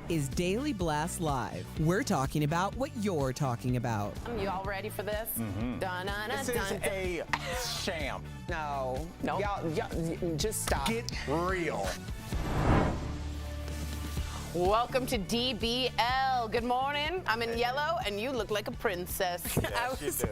is Daily Blast Live. We're talking about what you're talking about. You all ready for this? This is a sham. No. Nope. Y'all, just stop. Get real. Welcome to DBL. Good morning. I'm in yellow, and you look like a princess. Yes, you do.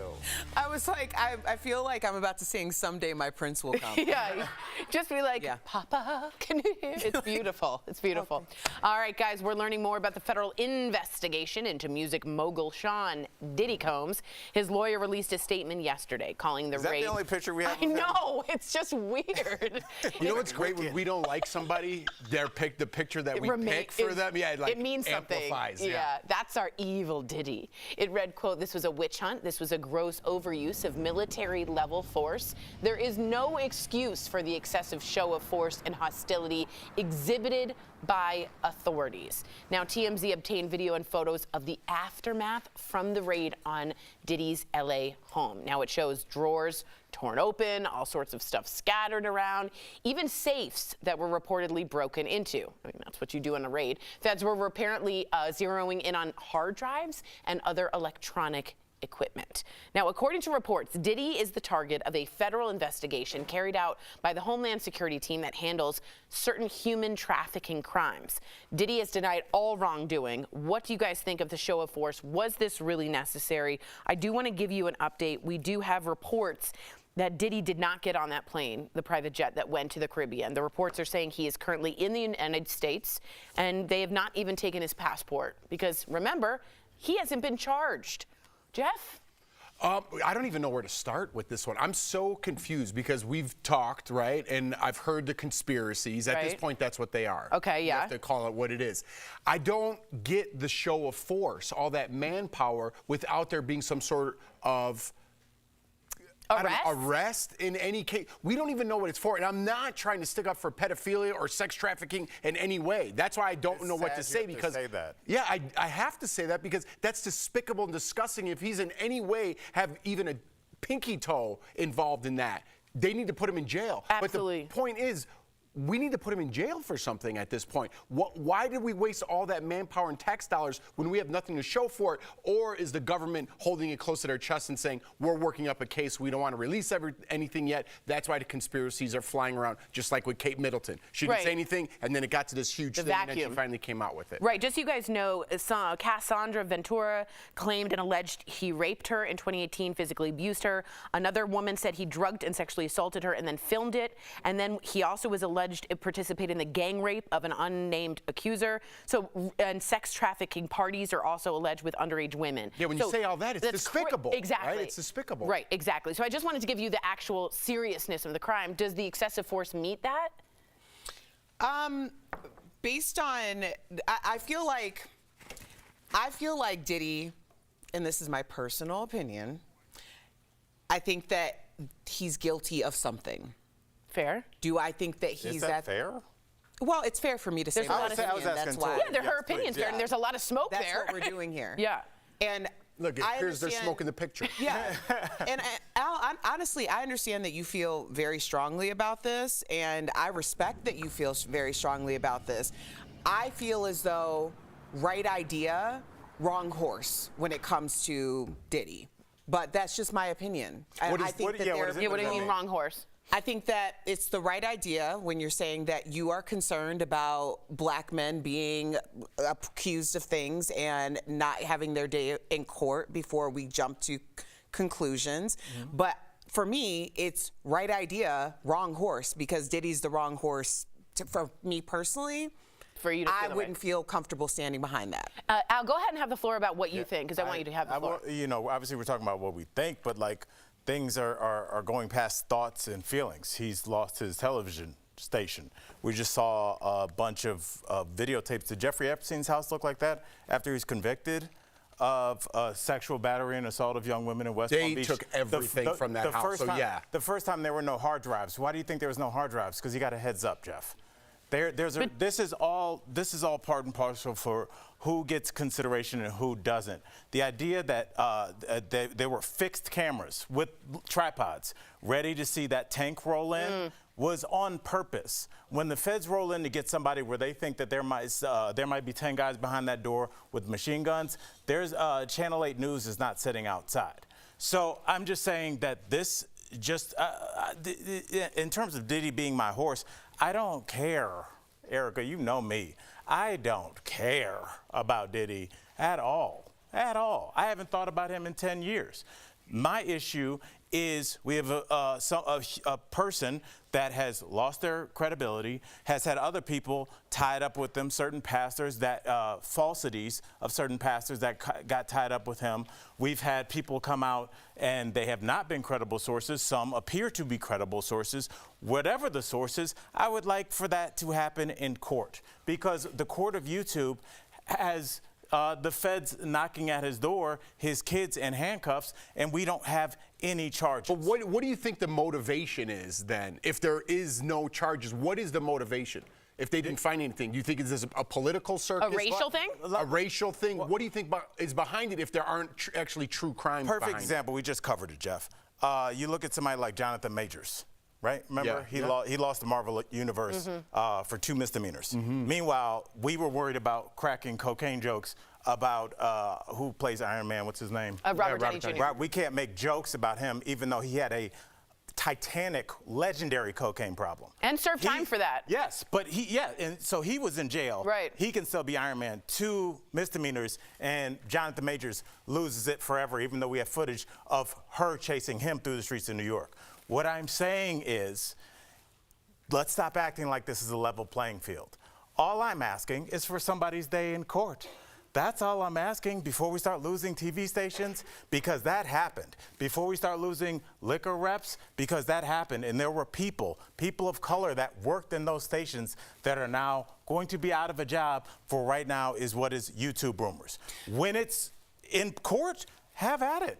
I was like, I feel like I'm about to sing "Someday My Prince Will Come." Yeah, just be like, Yeah. Papa, can you hear? It's beautiful. It's beautiful. Okay. All right, guys, we're learning more about the federal investigation into music mogul Sean Diddy Combs. His lawyer released a statement yesterday calling the Is that raid. the only picture we have? I know. It's just weird. You know what's great when we don't like somebody, the picture that we pick for them, yeah, it means something. amplifies. Yeah, that's our evil Diddy. It read, quote, "This was a witch hunt. This was a gross overuse of military-level force. There is no excuse for the excessive show of force and hostility exhibited by authorities." Now, TMZ obtained video and photos of the aftermath from the raid on Diddy's LA home. Now, it shows drawers torn open, all sorts of stuff scattered around, even safes that were reportedly broken into. I mean, that's what you do in a raid. Feds were apparently zeroing in on hard drives and other electronic equipment. Now, according to reports, Diddy is the target of a federal investigation carried out by the Homeland Security team that handles certain human trafficking crimes. Diddy has denied all wrongdoing. What do you guys think of the show of force? Was this really necessary? I do want to give you an update. We do have reports that Diddy did not get on that plane, the private jet that went to the Caribbean. The reports are saying he is currently in the United States, and they have not even taken his passport because, remember, he hasn't been charged. Jeff? I don't even know where to start with this one. I'm so confused because we've talked, right? And I've heard the conspiracies. At this Right. point, that's what they are. Okay, yeah. You have to call it what it is. I don't get the show of force, all that manpower, without there being some sort of arrest in any case. We don't even know what it's for. And I'm not trying to stick up for pedophilia or sex trafficking in any way. That's why I don't know what to say because say that. Yeah, I have to say that because that's despicable and disgusting. If he's in any way have even a pinky toe involved in that, they need to put him in jail. Absolutely. But the point is, we need to put him in jail for something at this point. Why did we waste all that manpower and tax dollars when we have nothing to show for it? Or is the government holding it close to their chest and saying, we're working up a case, we don't want to release anything yet? That's why the conspiracies are flying around, just like with Kate Middleton. She didn't say anything, and then it got to this huge thing, and then she finally came out with it. Right, just so you guys know, Cassandra Ventura claimed and alleged he raped her in 2018, physically abused her. Another woman said he drugged and sexually assaulted her and then filmed it. And then he also was alleged to participate in the gang rape of an unnamed accuser. So, and sex trafficking parties are also alleged with underage women. Yeah, when you say all that, it's despicable. Exactly. Right? It's despicable. Right, exactly. So I just wanted to give you the actual seriousness of the crime. Does the excessive force meet that? Based on, I feel like Diddy, and this is my personal opinion, I think that he's guilty of something. Fair. Do I think that he's Is that fair? Well, it's fair for me to say There's a my lot of- opinion. I was asking That's too. why. Yeah, they're her Yes, opinions please, there, and yeah. there's a lot of smoke That's there. what we're doing here. Yeah. And Look, here's their smoke in the picture. Yeah. And Al, honestly, I understand that you feel very strongly about this, and I respect that you feel very strongly about this. I feel as though right idea, wrong horse when it comes to Diddy. But that's just my opinion. What I is- think what- that yeah, what there- is it? Yeah, what do you What does mean that wrong horse? I think that it's the right idea when you're saying that you are concerned about black men being accused of things and not having their day in court before we jump to conclusions. But for me, it's right idea, wrong horse, because Diddy's the wrong horse for me personally. For you to feel I that wouldn't way. feel comfortable standing behind that. Al, go ahead and have the floor about what you think, because I want you to have the floor. You know, obviously we're talking about what we think, but like things are going past thoughts and feelings. He's lost his television station. We just saw a bunch of videotapes. Did Jeffrey Epstein's house look like that after he was convicted of sexual battery and assault of young women in West Palm Beach? They took everything from that house, so yeah. The first time there were no hard drives. Why do you think there was no hard drives? Because he got a heads up, Jeff. This is all part and parcel for who gets consideration and who doesn't. The idea that there were fixed cameras with tripods ready to see that tank roll in was on purpose. When the feds roll in to get somebody where they think that there might be 10 guys behind that door with machine guns, there's Channel 8 News is not sitting outside. So I'm just saying that this just, in terms of Diddy being my horse, I don't care. Erica, you know me. I don't care about Diddy at all. At all. I haven't thought about him in 10 years. My issue is we have a person that has lost their credibility, has had other people tied up with them, certain pastors, that falsities of certain pastors that got tied up with him. We've had people come out and they have not been credible sources. Some appear to be credible sources. Whatever the sources, I would like for that to happen in court, because the court of YouTube has the feds knocking at his door, his kids in handcuffs, and we don't have any charges. But what do you think the motivation is then? If there is no charges, what is the motivation? If they didn't find anything, do you think it's a political circus? A racial thing? A racial thing? What do you think is behind it if there aren't actually true crimes behind it? Perfect example, we just covered it, Jeff. You look at somebody like Jonathan Majors. Right? Remember, he lost the Marvel Universe for 2 misdemeanors. Meanwhile, we were worried about cracking cocaine jokes about who plays Iron Man. What's his name? Robert Downey Jr. We can't make jokes about him, even though he had a titanic, legendary cocaine problem. And served time for that. Yes, but and so he was in jail. Right. He can still be Iron Man. 2 misdemeanors, and Jonathan Majors loses it forever, even though we have footage of her chasing him through the streets of New York. What I'm saying is, let's stop acting like this is a level playing field. All I'm asking is for somebody's day in court. That's all I'm asking before we start losing TV stations, because that happened. Before we start losing liquor reps, because that happened. And there were people of color that worked in those stations that are now going to be out of a job for right now is what is YouTube rumors. When it's in court, have at it.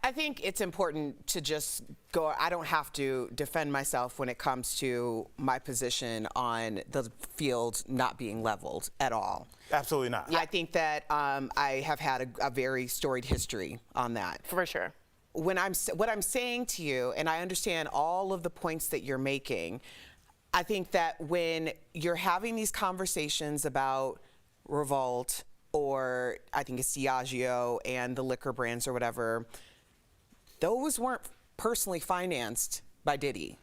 I think it's important to just go. I don't have to defend myself when it comes to my position on the field not being leveled at all. Absolutely not. I think that I have had a very storied history on that. For sure. What I'm saying to you, and I understand all of the points that you're making, I think that when you're having these conversations about Revolt, or I think it's Diageo and the liquor brands or whatever, those weren't personally financed by Diddy.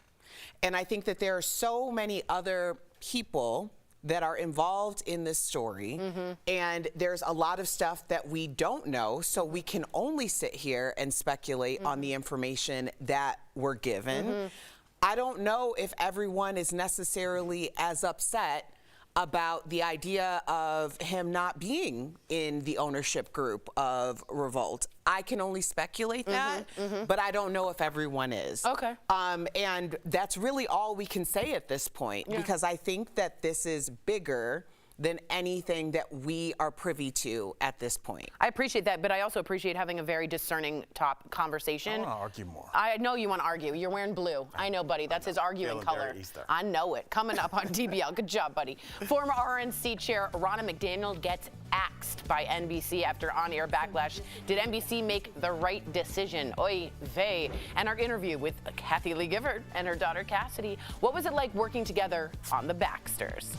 And I think that there are so many other people that are involved in this story, and there's a lot of stuff that we don't know, so we can only sit here and speculate on the information that we're given. I don't know if everyone is necessarily as upset about the idea of him not being in the ownership group of Revolt. I can only speculate that, but I don't know if everyone is. Okay. And that's really all we can say at this point, because I think that this is bigger than anything that we are privy to at this point. I appreciate that, but I also appreciate having a very discerning conversation. I want to argue more. I know you want to argue. You're wearing blue. I know, buddy. That's his arguing Feeling color. very Easter. I know it. Coming up on DBL. Good job, buddy. Former RNC chair Ronna McDaniel gets axed by NBC after on-air backlash. Did NBC make the right decision? Oy vey. And our interview with Kathy Lee Gifford and her daughter Cassidy. What was it like working together on the Baxters?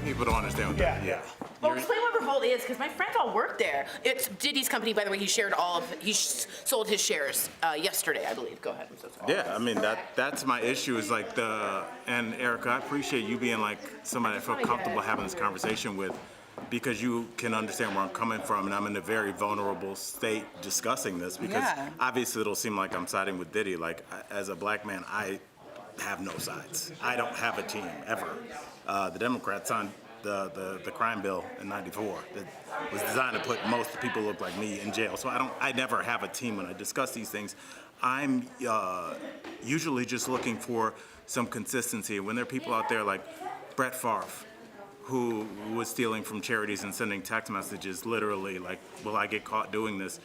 People don't understand what that is. Well, explain what Revolt is, because my friends all work there. It's Diddy's company, by the way. He sold his shares yesterday, I believe. Go ahead. I'm so sorry. Yeah, I mean that's my issue is like and Erica, I appreciate you being like somebody I feel comfortable having this conversation with, because you can understand where I'm coming from, and I'm in a very vulnerable state discussing this, because obviously it'll seem like I'm siding with Diddy. Like, as a black man, I have no sides. I don't have a team ever. The Democrats signed the crime bill in '94 that was designed to put most people who look like me in jail. So I never have a team when I discuss these things. I'm usually just looking for some consistency. When there are people out there like Brett Favre, who was stealing from charities and sending text messages literally like, will I get caught doing this?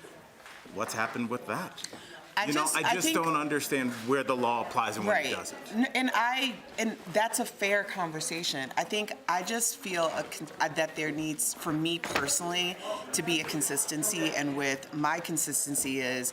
What's happened with that? I just don't understand where the law applies and where it doesn't. And that's a fair conversation. I just feel that there needs, for me personally, to be a consistency, and with my consistency is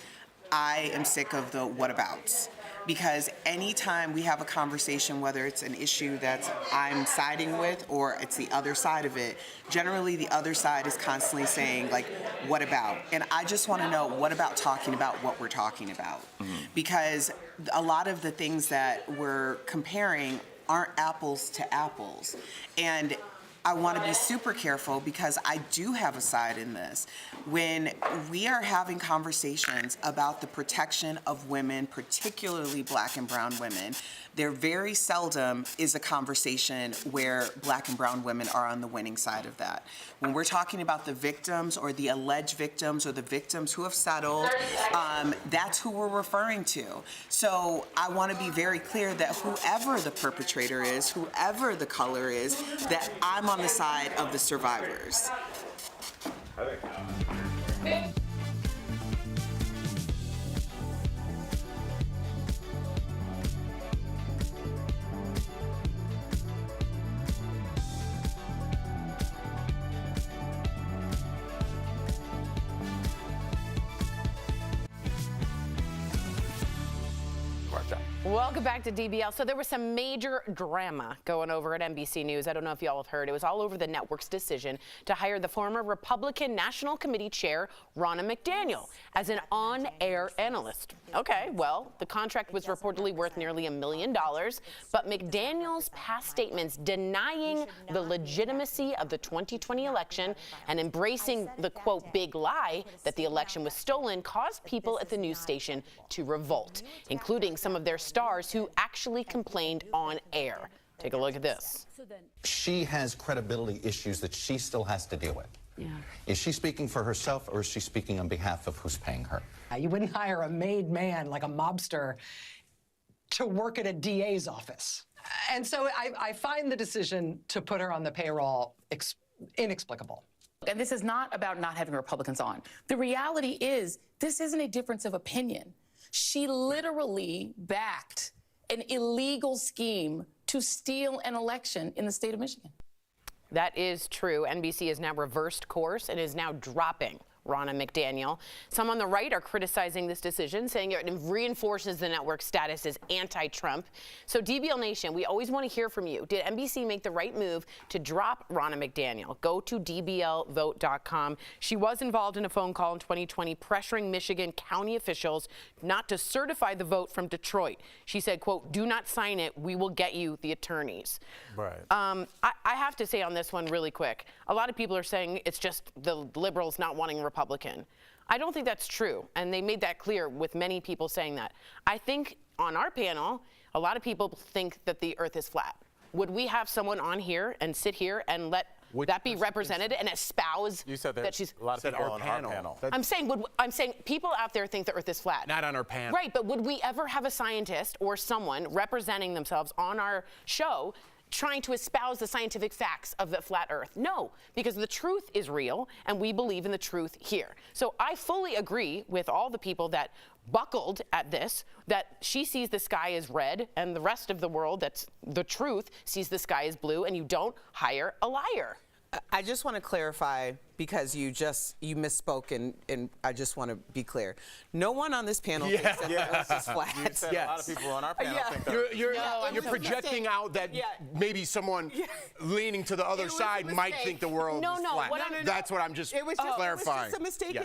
I am sick of the whatabouts. Because anytime we have a conversation, whether it's an issue that I'm siding with or it's the other side of it, generally the other side is constantly saying, like, what about? And I just want to know, what about talking about what we're talking about? Mm-hmm. Because a lot of the things that we're comparing aren't apples to apples. And I want to be super careful because I do have a side in this. When we are having conversations about the protection of women, particularly Black and brown women, there very seldom is a conversation where Black and brown women are on the winning side of that. When we're talking about the victims or the alleged victims or the victims who have settled, that's who we're referring to. So I want to be very clear that whoever the perpetrator is, whoever the color is, that I'm on the side of the survivors. Welcome back to DBL. So there was some major drama going over at NBC News. I don't know if y'all have heard. It was all over the network's decision to hire the former Republican National Committee Chair, Ronna McDaniel, as an on-air analyst. Okay, well, the contract was reportedly worth nearly $1 million, but McDaniel's past statements denying the legitimacy of the 2020 election and embracing the, quote, big lie that the election was stolen caused people at the news station to revolt, including some of their stars who actually complained on air. Take a look at this. She has credibility issues that she still has to deal with. Yeah. Is she speaking for herself, or is she speaking on behalf of who's paying her? You wouldn't hire a made man like a mobster to work at a DA's office. And so I find the decision to put her on the payroll inexplicable. And this is not about not having Republicans on. The reality is this isn't a difference of opinion. She literally backed an illegal scheme to steal an election in the state of Michigan. That is true. NBC has now reversed course and is now dropping Ronna McDaniel. Some on the right are criticizing this decision, saying it reinforces the network's status as anti-Trump. So DBL Nation, we always want to hear from you. Did NBC make the right move to drop Ronna McDaniel? Go to dblvote.com. She was involved in a phone call in 2020 pressuring Michigan county officials not to certify the vote from Detroit. She said, quote, "Do not sign it. We will get you the attorneys." Right. I have to say on this one really quick, a lot of people are saying it's just the liberals not wanting Republican. I don't think that's true, and they made that clear with many people saying that. I think on our panel, a lot of people think that the earth is flat. Would we have someone on here and sit here and let that be represented and espouse that she's a lot of people on our panel? I'm saying people out there think the earth is flat. Not on our panel. Right, but would we ever have a scientist or someone representing themselves on our show trying to espouse the scientific facts of the flat earth? No, because the truth is real and we believe in the truth here. So I fully agree with all the people that buckled at this, that she sees the sky as red and the rest of the world, that's the truth, sees the sky as blue, and you don't hire a liar. I just want to clarify, because you misspoke, and I just want to be clear. No one on this panel thinks that the earth is flat. You said a lot of people on our panel think that. You're projecting out that maybe someone leaning to the other side might think the world is flat. That's what I'm just clarifying. It was just a mistaken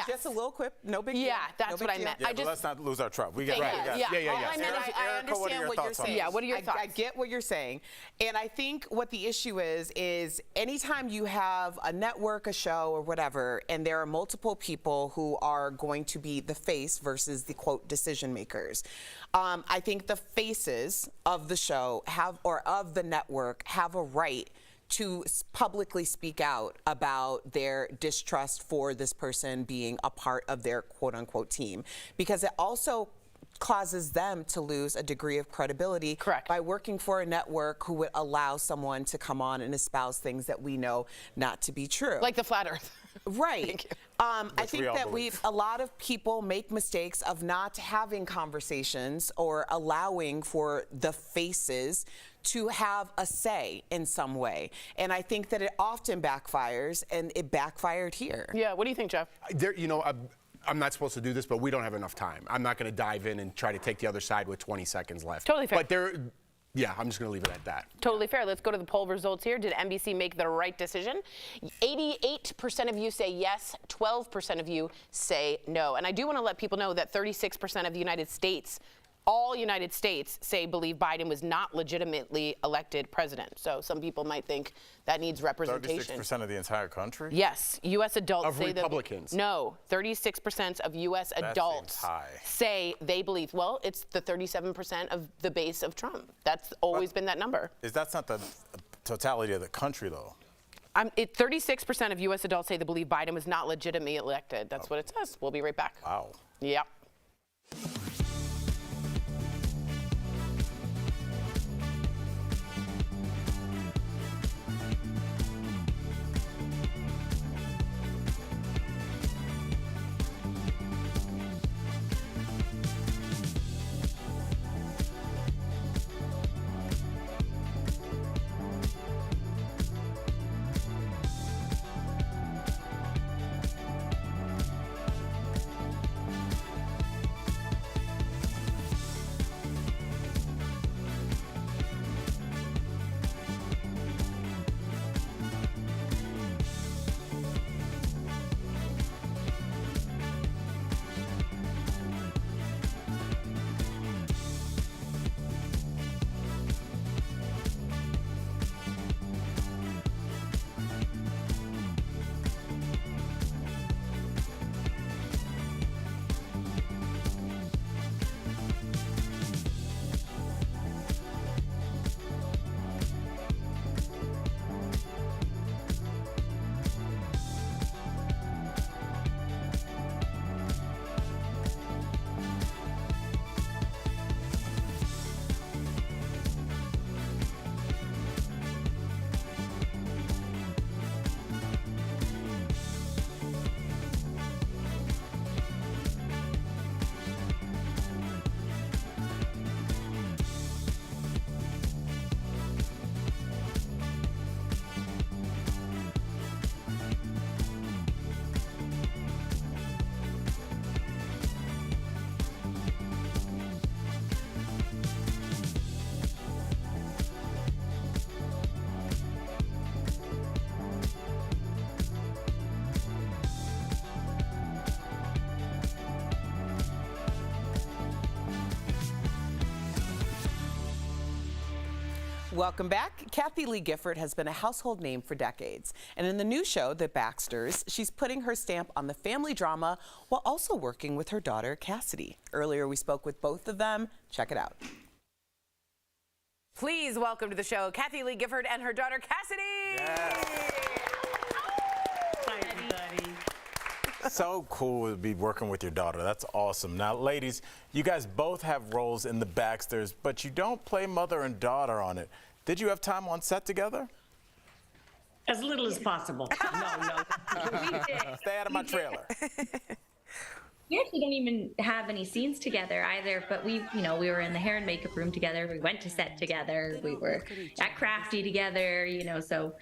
just a little quip, no big deal. Yeah, that's what I meant. Yeah, but let's not lose our Trump. We got Yeah. I understand what you're saying. Yeah, what are your thoughts? I get what you're saying. And I think what the issue is anytime you have a network, a show, or whatever, and there are multiple people who are going to be the face versus the, quote, decision makers. I think the faces of the show or of the network have a right to publicly speak out about their distrust for this person being a part of their quote unquote team, because it also causes them to lose a degree of credibility. Correct. By working for a network who would allow someone to come on and espouse things that we know not to be true. Like the flat earth. Right. I think that a lot of people make mistakes of not having conversations or allowing for the faces to have a say in some way. And I think that it often backfires, and it backfired here. Yeah, what do you think, Jeff? I'm not supposed to do this, but we don't have enough time. I'm not going to dive in and try to take the other side with 20 seconds left. Totally fair. But yeah, I'm just going to leave it at that. Totally fair. Let's go to the poll results here. Did NBC make the right decision? 88% of you say yes, 12% of you say no. And I do want to let people know that 36% of the United States, all United States, believe Biden was not legitimately elected president. So some people might think that needs representation. 36% of the entire country? Yes. U.S. adults of say Republicans. No. 36% of U.S. adults say they believe, well, it's the 37% of the base of Trump. That's always been that number. That's not the totality of the country, though. 36% of U.S. adults say they believe Biden was not legitimately elected. That's what it says. We'll be right back. Wow. Yep. Welcome back. Kathie Lee Gifford has been a household name for decades. And in the new show, The Baxters, she's putting her stamp on the family drama while also working with her daughter, Cassidy. Earlier, we spoke with both of them. Check it out. Please welcome to the show Kathie Lee Gifford and her daughter, Cassidy. Yes. Hi, everybody. So cool to be working with your daughter. That's awesome. Now, ladies, you guys both have roles in The Baxters, but you don't play mother and daughter on it. Did you have time on set together? As little as possible. No. We did. Stay out of my trailer. We actually don't even have any scenes together either, but we were in the hair and makeup room together. We went to set together. We were at Crafty together, so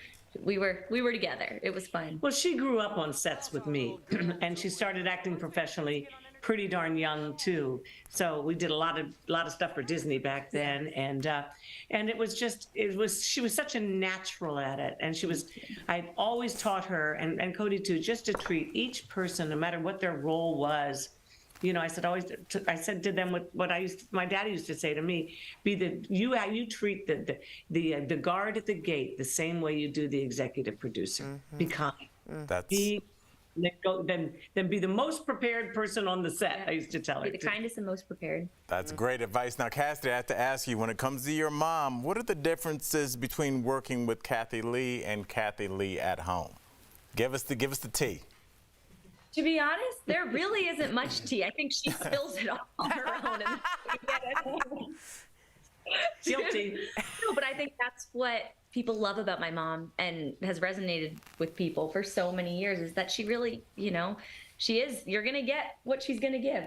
we were together. It was fun. Well, she grew up on sets with me, and she started acting professionally pretty darn young too. So we did a lot of stuff for Disney back then, and she was such a natural at it, and I always taught her and Cody too, just to treat each person, no matter what their role was. I said to them what my daddy used to say to me: you treat the guard at the gate the same way you do the executive producer. Mm-hmm. Be kind. Then be the most prepared person on the set. Yeah. I used to tell her. Be the kindest and most prepared. That's great advice. Now, Cassidy, I have to ask you, when it comes to your mom, what are the differences between working with Kathie Lee and Kathie Lee at home? Give us the tea. To be honest, there really isn't much tea. I think she spills it all on her own. Guilty. No, but I think that's what people love about my mom and has resonated with people for so many years is that she really, you're going to get what she's going to give.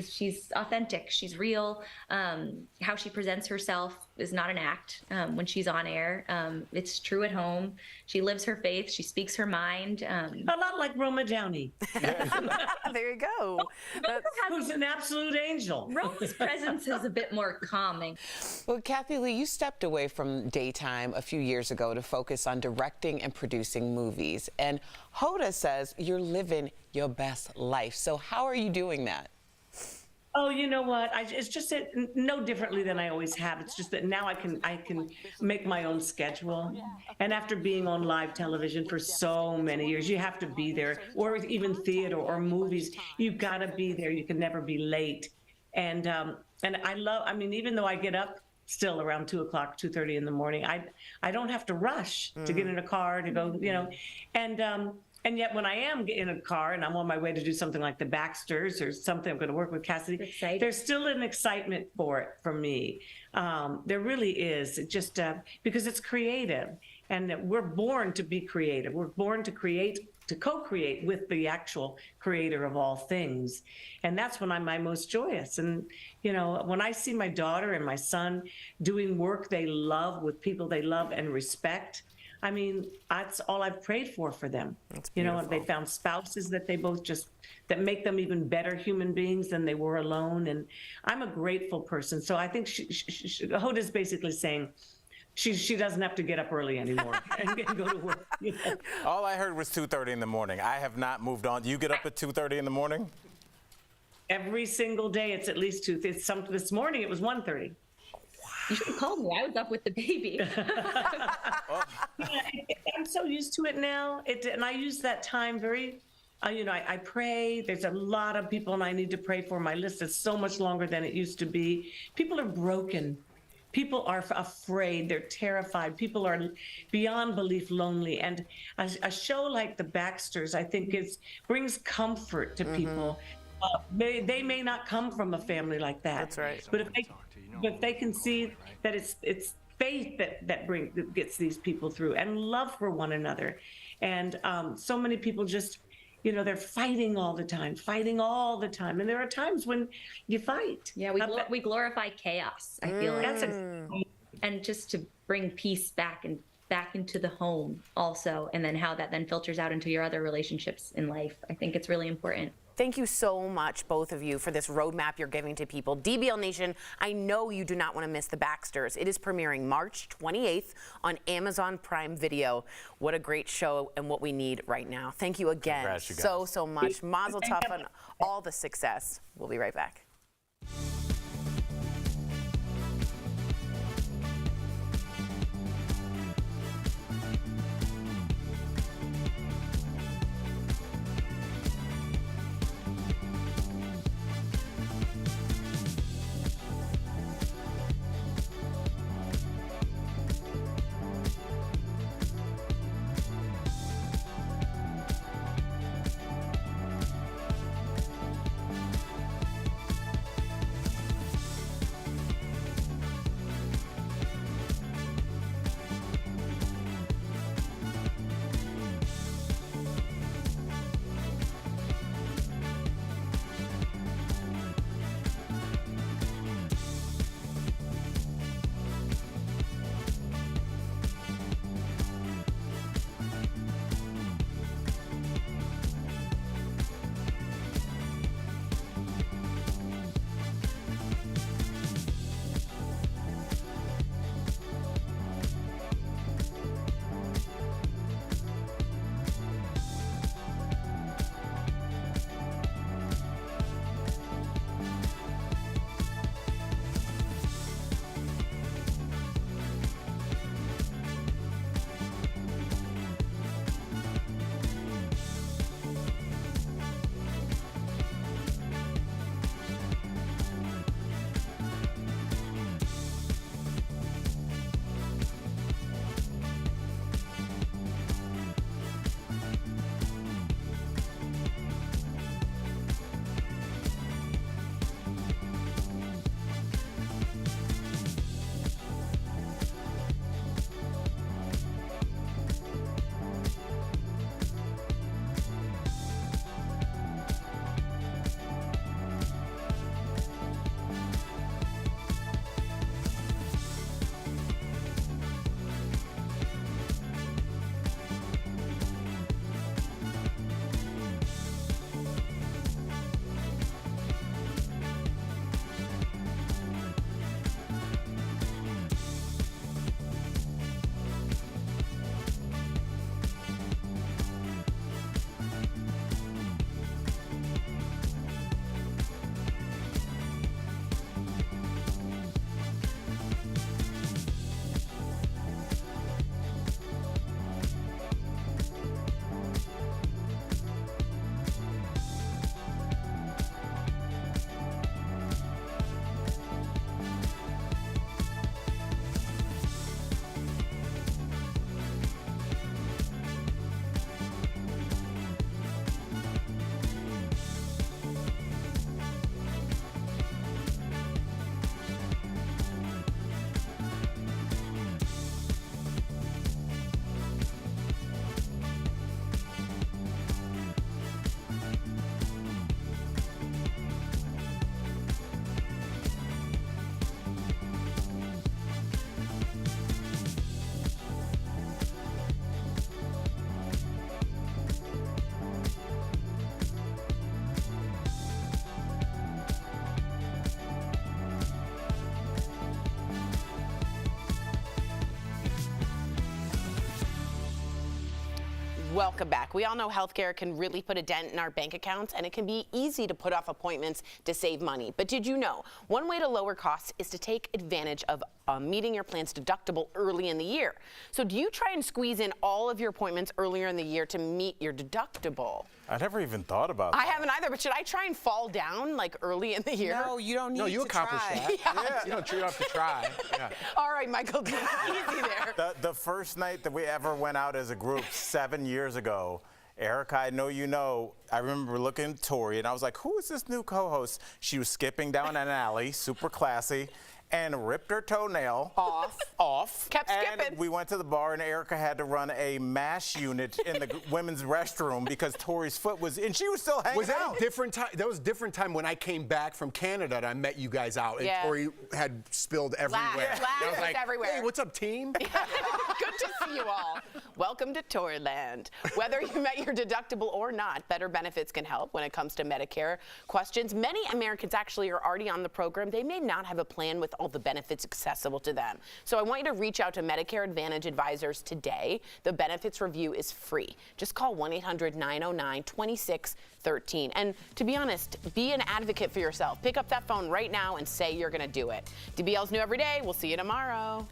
She's authentic. She's real. How she presents herself is not an act when she's on air. It's true at home. She lives her faith. She speaks her mind. A lot like Roma Downey. There you go. Who's an absolute angel. Roma's presence is a bit more calming. Well, Kathy Lee, you stepped away from daytime a few years ago to focus on directing and producing movies. And Hoda says you're living your best life. So how are you doing that? Oh, you know what? It's just no differently than I always have. It's just that now I can make my own schedule. And after being on live television for so many years, you have to be there, or even theater or movies. You've got to be there. You can never be late. And I mean, even though I get up still around 2 o'clock, 2:30 in the morning, I don't have to rush to get in a car to go, and yet when I am in a car and I'm on my way to do something like the Baxters or something, I'm going to work with Cassidy, there's still an excitement for it from me. There really is. It just because it's creative, and we're born to be creative. We're born to create, to co-create with the actual creator of all things. And that's when I'm my most joyous. And, when I see my daughter and my son doing work they love with people they love and respect, I mean, that's all I've prayed for them. They found spouses that they both that make them even better human beings than they were alone. And I'm a grateful person. So I think Hoda's basically saying she doesn't have to get up early anymore and go to work. All I heard was 2:30 in the morning. I have not moved on. Do you get up at 2:30 in the morning? Every single day, it's at least 2. This morning, it was 1:30. You should have called me. I was up with the baby. I'm so used to it now. And I use that time very, I pray. There's a lot of people and I need to pray for. My list is so much longer than it used to be. People are broken. People are afraid. They're terrified. People are beyond belief lonely. And a show like The Baxters, I think, brings comfort to people. They may not come from a family like that. That's right. But if they can see that it's faith that gets these people through, and love for one another. And so many people just, they're fighting all the time. And there are times when you fight. Yeah, we glorify chaos, I feel like. And just to bring peace back into the home also, and then how that then filters out into your other relationships in life. I think it's really important. Thank you so much, both of you, for this roadmap you're giving to people. DBL Nation, I know you do not want to miss The Baxters. It is premiering March 28th on Amazon Prime Video. What a great show and what we need right now. Thank you again so much. Mazel tov on all the success. We'll be right back. Welcome back. We all know healthcare can really put a dent in our bank accounts, and it can be easy to put off appointments to save money. But did you know one way to lower costs is to take advantage of meeting your plan's deductible early in the year? So do you try and squeeze in all of your appointments earlier in the year to meet your deductible? I never even thought about that. I haven't either, but should I try and fall down like early in the year? No, you don't need No, you to accomplished try. that. You don't have to try. Yeah. All right, Michael, easy there. The first night that we ever went out as a group 7 years ago, Erica, I know you know, I remember looking at Tori and I was like, who is this new co-host? She was skipping down an alley, super classy, and ripped her toenail off. Kept skipping. And we went to the bar and Erica had to run a MASH unit in the women's restroom because Tori's foot was, and she was still hanging Was that out. a different time? That was a different time when I came back from Canada and I met you guys out and Yeah. Tori had spilled everywhere. Glass I was was like, everywhere. hey, what's up, team? Good to see you all. Welcome to Toyland. Whether you met your deductible or not, Better Benefits can help when it comes to Medicare questions. Many Americans actually are already on the program. They may not have a plan with all the benefits accessible to them. So I want you to reach out to Medicare Advantage advisors today. The benefits review is free. Just call 1-800-909-2613. And to be honest, be an advocate for yourself. Pick up that phone right now and say you're going to do it. DBL's new every day. We'll see you tomorrow.